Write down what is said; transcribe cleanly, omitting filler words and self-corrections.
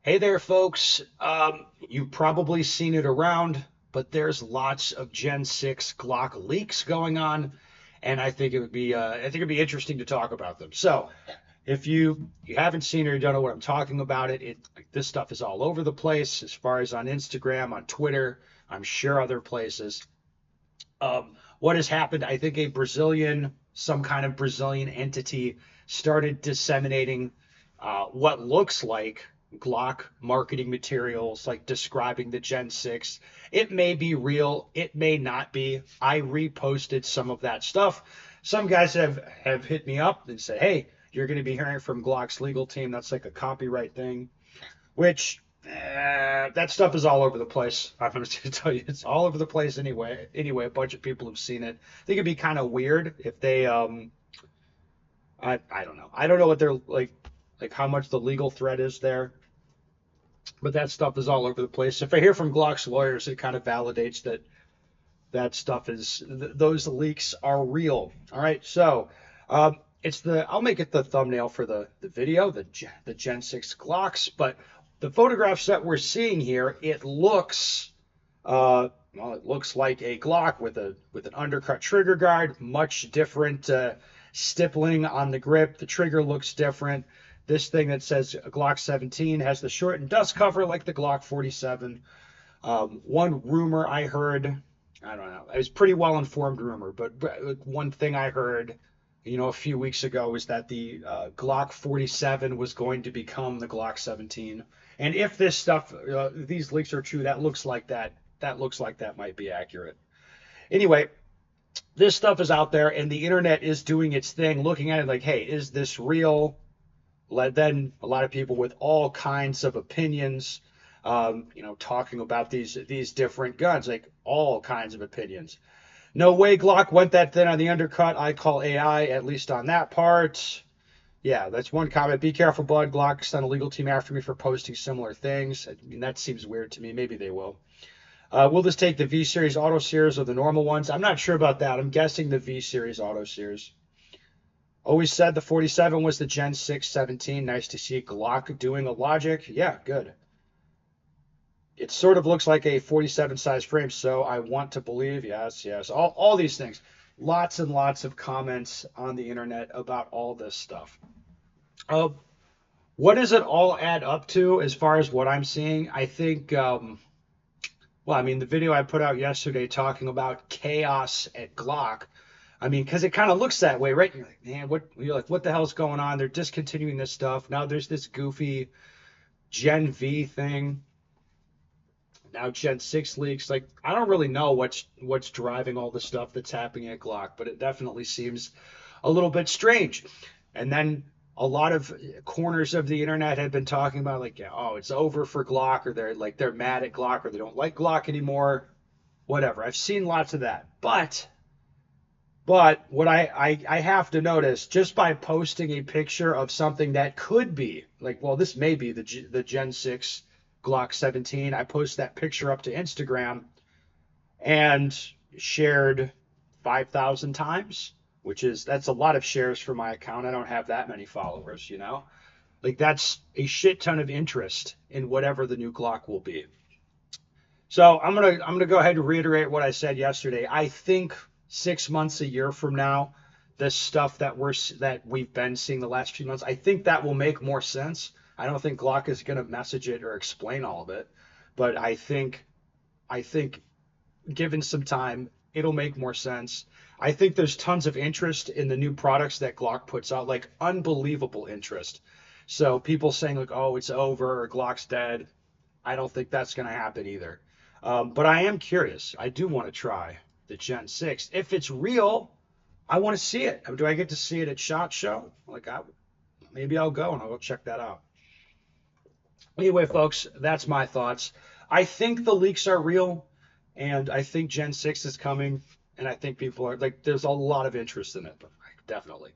Hey there, folks. You've probably seen it around, but there's lots of Gen 6 Glock leaks going on, and I think it'd be interesting to talk about them. So, if you haven't seen it or you don't know what I'm talking about, this stuff is all over the place, as far as on Instagram, on Twitter, I'm sure other places. What has happened? I think some kind of Brazilian entity started disseminating what looks like Glock marketing materials, like describing the Gen 6. It may be real, it may not be. I reposted some of that stuff. Some guys have hit me up and said, hey, you're going to be hearing from Glock's legal team. That's like a copyright thing, which that stuff is all over the place. I'm going to tell you, it's all over the place anyway. Anyway, a bunch of people have seen it. I think it'd be kind of weird if I don't know. I don't know what they're like how much the legal threat is there, but that stuff is all over the place. If I hear from Glock's lawyers, it kind of validates that stuff those leaks are real. All right, so I'll make it the thumbnail for the video, the Gen 6 Glocks, but the photographs that we're seeing here, it looks like a Glock with an undercut trigger guard, much different stippling on the grip. The trigger looks different. This thing that says Glock 17 has the shortened dust cover like the Glock 47. One rumor I heard, I don't know, it was pretty well informed rumor, but one thing I heard, a few weeks ago was that the Glock 47 was going to become the Glock 17. And if these leaks are true, that looks like that might be accurate. Anyway, this stuff is out there, and the internet is doing its thing, looking at it like, hey, is this real? Then a lot of people with all kinds of opinions, talking about these different guns, like all kinds of opinions. No way Glock went that thin on the undercut. I call AI, at least on that part. Yeah, that's one comment. Be careful, bud. Glock sent a legal team after me for posting similar things. I mean, that seems weird to me. Maybe they will. Will this take the V Series auto sears or the normal ones? I'm not sure about that. I'm guessing the V Series auto sears. Always said the 47 was the Gen 6 17. Nice to see Glock doing a logic. Yeah, good. It sort of looks like a 47 size frame, so I want to believe. Yes, yes. All these things. Lots and lots of comments on the internet about all this stuff. Uh, what does it all add up to as far as what I'm seeing? I think, well, I mean, the video I put out yesterday talking about chaos at Glock. I mean, because it kind of looks that way, right? You're like, man, what the hell's going on? They're discontinuing this stuff. Now there's this goofy Gen V thing. Now Gen 6 leaks. Like, I don't really know what's driving all the stuff that's happening at Glock, but it definitely seems a little bit strange. And then a lot of corners of the internet had been talking about like, yeah, oh, it's over for Glock, or they're mad at Glock, or they don't like Glock anymore. Whatever. I've seen lots of that. But what I have to notice, just by posting a picture of something that could be like, well, this may be the Gen 6 Glock 17. I post that picture up to Instagram and shared 5,000 times, that's a lot of shares for my account. I don't have that many followers. Like, that's a shit ton of interest in whatever the new Glock will be. So I'm gonna go ahead and reiterate what I said yesterday. I think 6 months, a year from now, this stuff that we've been seeing the last few months, I think that will make more sense. I don't think Glock is gonna message it or explain all of it, but I think given some time, it'll make more sense. I think there's tons of interest in the new products that Glock puts out, like unbelievable interest. So people saying like, oh, it's over or Glock's dead. I don't think that's going to happen either. But I am curious. I do want to try the Gen 6. If it's real, I want to see it. Do I get to see it at SHOT Show? Maybe I'll go and I'll go check that out. Anyway, folks, that's my thoughts. I think the leaks are real, and I think Gen 6 is coming, and I think people are like, there's a lot of interest in it, but definitely.